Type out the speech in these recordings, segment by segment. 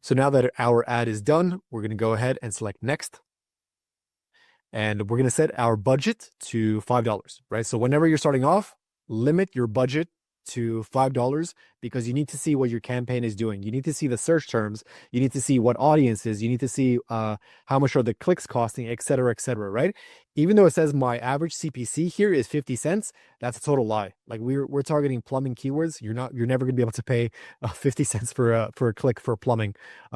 So now that our ad is done, we're going to go ahead and select next. And we're going to set our budget to $5, right? So whenever you're starting off, limit your budget to $5 because you need to see what your campaign is doing. You need to see the search terms. You need to see what audiences. You need to see how much are the clicks costing, et cetera, right? Even though it says my average CPC here is 50 cents, that's a total lie. Like we're targeting plumbing keywords. You're never going to be able to pay 50 cents for a click for plumbing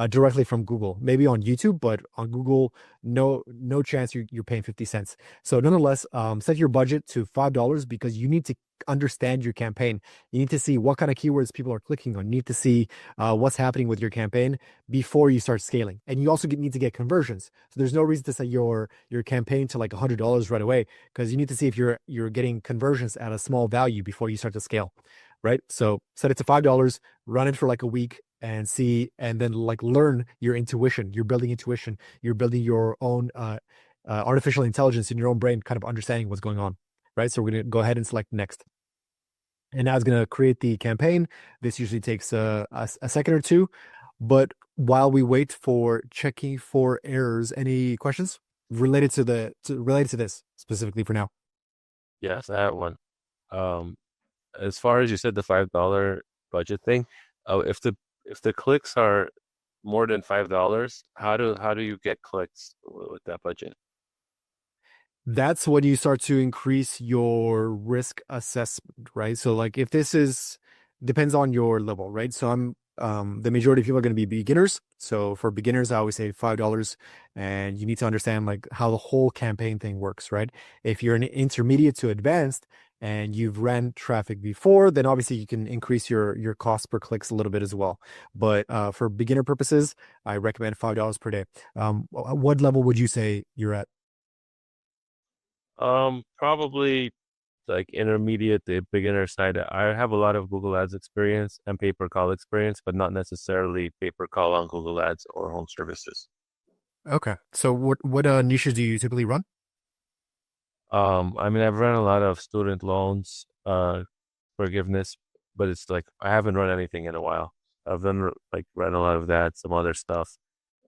directly from Google. Maybe on YouTube, but on Google, no chance you're paying 50 cents. So nonetheless, set your budget to $5 because you need to understand your campaign. You need to see what kind of keywords people are clicking on. You need to see what's happening with your campaign before you start scaling. And you also need to get conversions. So there's no reason to set your campaign to like $100 right away because you need to see if you're getting conversions at a small value before you start to scale, right? So set it to $5, run it for like a week and see, and then like learn your intuition. You're building intuition. You're building your own artificial intelligence in your own brain, kind of understanding what's going on, right? So we're going to go ahead and select next. And now it's going to create the campaign. This usually takes a second or two. But while we wait for checking for errors, any questions related to this specifically for now? Yes, I have one. Um, as far as you said, the $5 budget thing, if the clicks are more than $5, how do you get clicks with that budget? That's when you start to increase your risk assessment, right? So like if this is depends on your level, right? So I'm the majority of people are going to be beginners. So for beginners, I always say $5 and you need to understand like how the whole campaign thing works, right? If you're an intermediate to advanced and you've ran traffic before, then obviously you can increase your cost per clicks a little bit as well. But for beginner purposes, I recommend $5 per day. What level would you say you're at? Probably like intermediate to beginner side. I have a lot of Google Ads experience and pay per call experience, but not necessarily pay per call on Google Ads or home services. Okay. So what niches do you typically run? I mean, I've run a lot of student loans, forgiveness, but it's like I haven't run anything in a while. I've done like run a lot of that, some other stuff.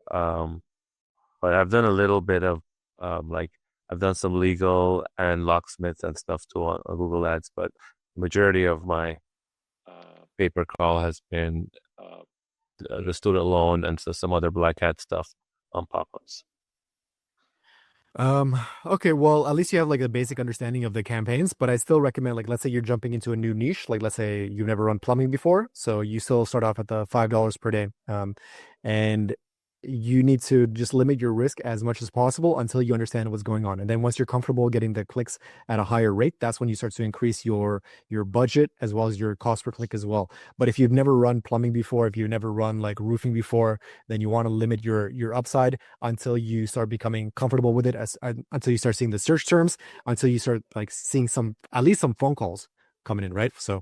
Um, but I've done a little bit of like I've done some legal and locksmiths and stuff too on Google Ads, but majority of my pay per call has been the student loan and so some other black hat stuff on pop-ups. Okay, well, at least you have like a basic understanding of the campaigns, but I still recommend like let's say you're jumping into a new niche, like let's say you've never run plumbing before, so you still start off at the $5 per day. And you need to just limit your risk as much as possible until you understand what's going on. And then once you're comfortable getting the clicks at a higher rate, that's when you start to increase your budget as well as your cost per click as well. But if you've never run plumbing before, if you've never run like roofing before, then you want to limit your upside until you start becoming comfortable with it until you start seeing the search terms, until you start like seeing some at least some phone calls coming in, right? So